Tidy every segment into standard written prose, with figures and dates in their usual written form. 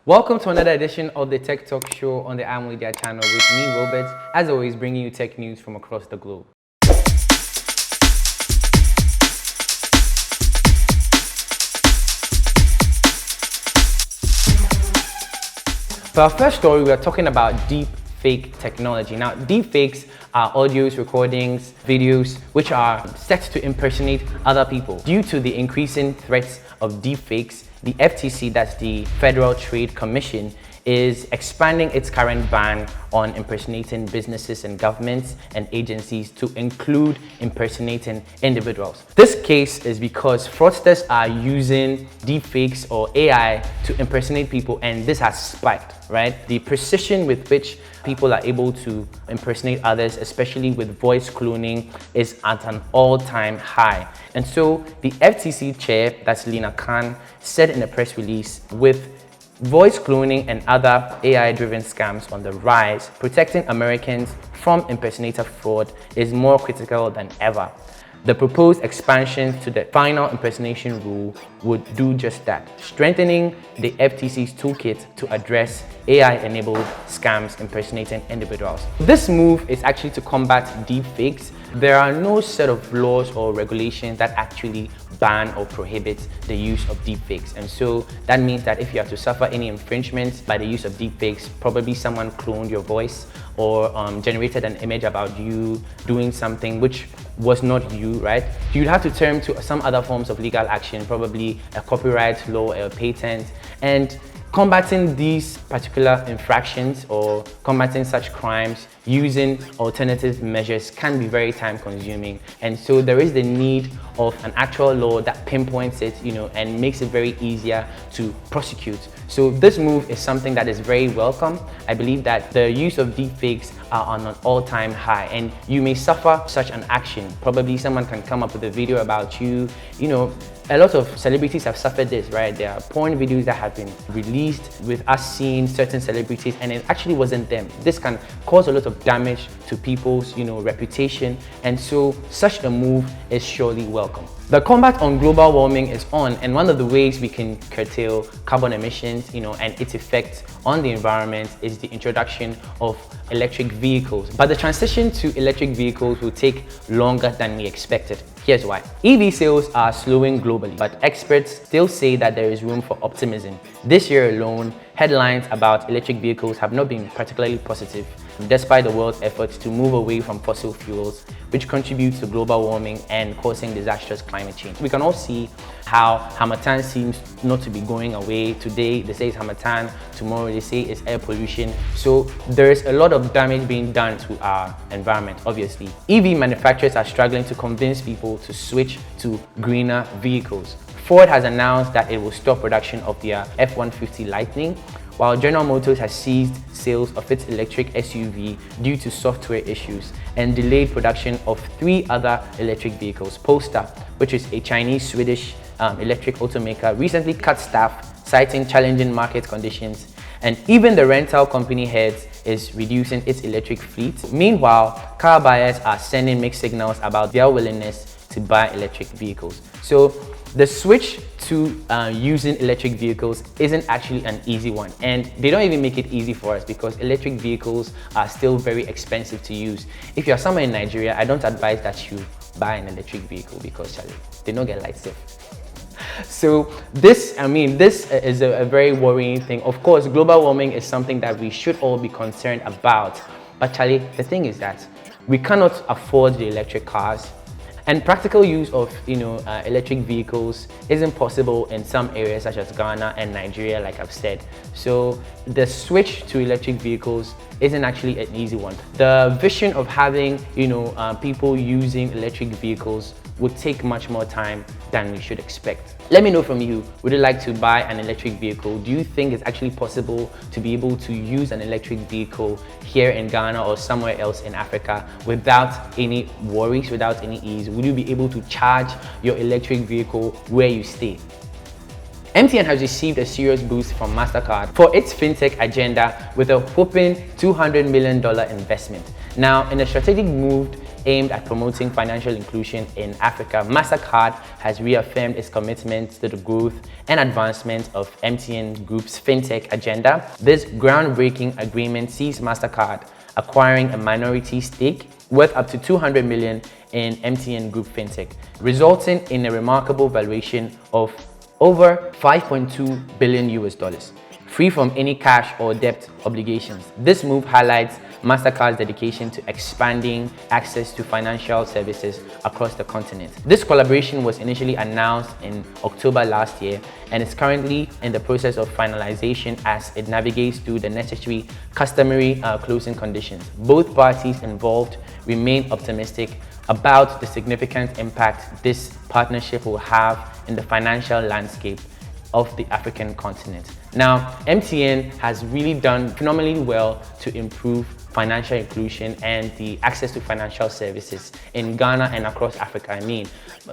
Welcome to another edition of the Tech Talk Show on the Media channel with me, Robert, as always bringing you tech news from across the globe. For our first story, we are talking about deepfake technology. Now, deepfakes are audios, recordings, videos, which are set to impersonate other people. Due to the increasing threats of deepfakes, the FTC, that's the Federal Trade Commission, is expanding its current ban on impersonating businesses and governments and agencies to include impersonating individuals. This case is because fraudsters are using deepfakes or AI to impersonate people, and this has spiked, right? The precision with which people are able to impersonate others, especially with voice cloning, is at an all-time high. And so the FTC chair, that's Lina Khan, said in a press release, with voice cloning and other AI-driven scams on the rise, protecting Americans from impersonator fraud is more critical than ever. The proposed expansions to the final impersonation rule would do just that, strengthening the FTC's toolkit to address AI-enabled scams impersonating individuals. This move is actually to combat deepfakes. There are no set of laws or regulations that actually ban or prohibit the use of deepfakes. And so that means that if you are to suffer any infringements by the use of deepfakes, probably someone cloned your voice or generated an image about you doing something which was not you, right? You'd have to turn to some other forms of legal action, probably a copyright law, a patent, and combating these particular infractions or combating such crimes using alternative measures can be very time consuming. And so there is the need of an actual law that pinpoints it, and makes it very easier to prosecute. So this move is something that is very welcome. I believe that the use of deepfakes are on an all-time high, and you may suffer such an action. Probably someone can come up with a video about you. A lot of celebrities have suffered this, right? There are porn videos that have been released with us seeing certain celebrities, and it actually wasn't them. This can cause a lot of damage to people's, reputation, and so such a move is surely welcome. The combat on global warming is on, and one of the ways we can curtail carbon emissions, and its effect on the environment is the introduction of electric vehicles. But the transition to electric vehicles will take longer than we expected. Here's why. EV sales are slowing globally, but experts still say that there is room for optimism. This year alone, headlines about electric vehicles have not been particularly positive, despite the world's efforts to move away from fossil fuels, which contributes to global warming and causing disastrous climate change. We can all see how Harmattan seems not to be going away. Today they say it's Harmattan, tomorrow they say it's air pollution. So there is a lot of damage being done to our environment, obviously. EV manufacturers are struggling to convince people to switch to greener vehicles. Ford has announced that it will stop production of their F-150 Lightning, while General Motors has ceased sales of its electric SUV due to software issues and delayed production of 3 other electric vehicles. Polestar, which is a Chinese-Swedish electric automaker, recently cut staff, citing challenging market conditions, and even the rental company Hertz is reducing its electric fleet. Meanwhile, car buyers are sending mixed signals about their willingness to buy electric vehicles. So the switch to using electric vehicles isn't actually an easy one, and they don't even make it easy for us because electric vehicles are still very expensive to use. If you're somewhere in Nigeria, I don't advise that you buy an electric vehicle because they don't get lights safe. So this is a very worrying thing. Of course, global warming is something that we should all be concerned about, but the thing is that we cannot afford the electric cars. And practical use of electric vehicles isn't possible in some areas such as Ghana and Nigeria, like I've said. So the switch to electric vehicles isn't actually an easy one. The vision of having people using electric vehicles would take much more time than we should expect. Let me know from you, would you like to buy an electric vehicle? Do you think it's actually possible to be able to use an electric vehicle here in Ghana or somewhere else in Africa without any worries, without any ease? Would you be able to charge your electric vehicle where you stay? MTN has received a serious boost from Mastercard for its fintech agenda with a whopping $200 million investment. Now, in a strategic move aimed at promoting financial inclusion in Africa, Mastercard has reaffirmed its commitment to the growth and advancement of MTN Group's fintech agenda. This groundbreaking agreement sees Mastercard acquiring a minority stake worth up to $200 million in MTN Group fintech, resulting in a remarkable valuation of over $5.2 billion, free from any cash or debt obligations. This move highlights Mastercard's dedication to expanding access to financial services across the continent. This collaboration was initially announced in October last year and is currently in the process of finalization as it navigates through the necessary customary closing conditions. Both parties involved remain optimistic about the significant impact this partnership will have in the financial landscape of the African continent. Now, MTN has really done phenomenally well to improve financial inclusion and the access to financial services in Ghana and across Africa. I mean,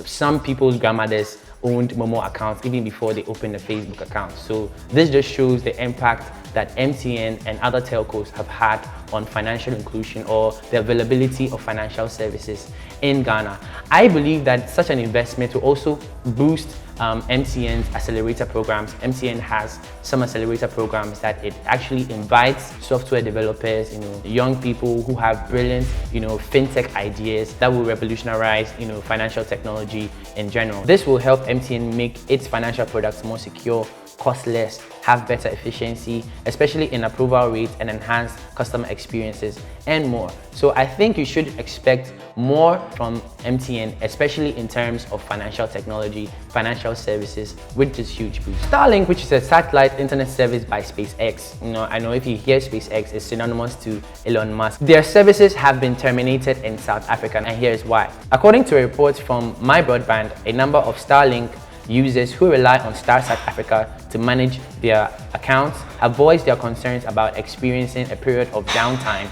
some people's grandmothers owned Momo accounts even before they opened a Facebook account. So this just shows the impact that MTN and other telcos have had on financial inclusion or the availability of financial services in Ghana. I believe that such an investment will also boost MTN's accelerator programs. MTN has some accelerator programs that it actually invites software developers, young people who have brilliant, fintech ideas that will revolutionize, financial technology in general. This will help MTN make its financial products more secure, costless, have better efficiency, especially in approval rates and enhanced customer experiences and more. So I think you should expect more from MTN, especially in terms of financial technology, financial services, with this huge boost. Starlink, which is a satellite internet service by SpaceX. I know if you hear SpaceX, it's synonymous to Elon Musk. Their services have been terminated in South Africa, and here's why. According to a report from My Broadband, a number of Starlink users who rely on Star South Africa to manage their accounts have voiced their concerns about experiencing a period of downtime.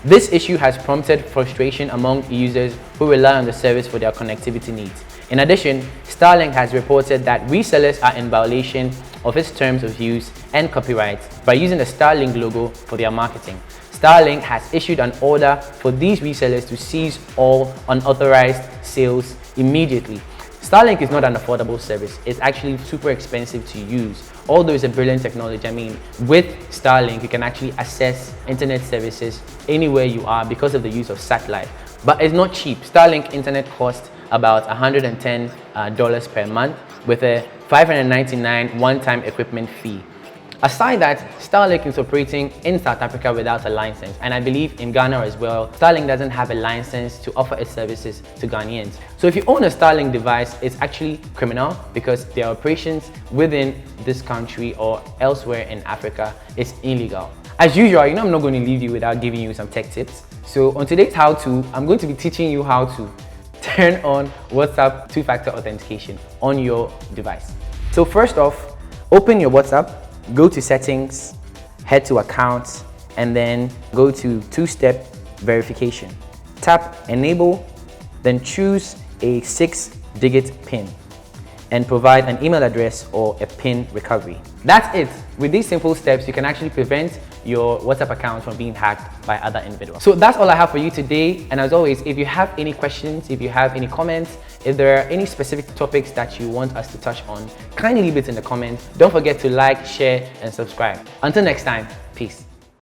This issue has prompted frustration among users who rely on the service for their connectivity needs. In addition, Starlink has reported that resellers are in violation of its terms of use and copyrights by using the Starlink logo for their marketing. Starlink has issued an order for these resellers to cease all unauthorized sales immediately. Starlink is not an affordable service. It's actually super expensive to use. Although it's a brilliant technology, with Starlink, you can actually access internet services anywhere you are because of the use of satellite. But it's not cheap. Starlink internet costs about $110 per month with a $599 one-time equipment fee. Aside that, Starlink is operating in South Africa without a license, and I believe in Ghana as well. Starlink doesn't have a license to offer its services to Ghanaians. So if you own a Starlink device, it's actually criminal because their operations within this country or elsewhere in Africa is illegal. As usual, I'm not going to leave you without giving you some tech tips. So on today's how-to, I'm going to be teaching you how to turn on WhatsApp two-factor authentication on your device. So first off, open your WhatsApp. Go to settings, head to accounts, and then go to two-step verification. Tap enable, then choose a 6-digit PIN and provide an email address or a PIN recovery. That's it. With these simple steps, you can actually prevent your WhatsApp account from being hacked by other individuals. So that's all I have for you today. And as always, if you have any questions, if you have any comments, if there are any specific topics that you want us to touch on, kindly leave it in the comments. Don't forget to like, share, and subscribe. Until next time, peace.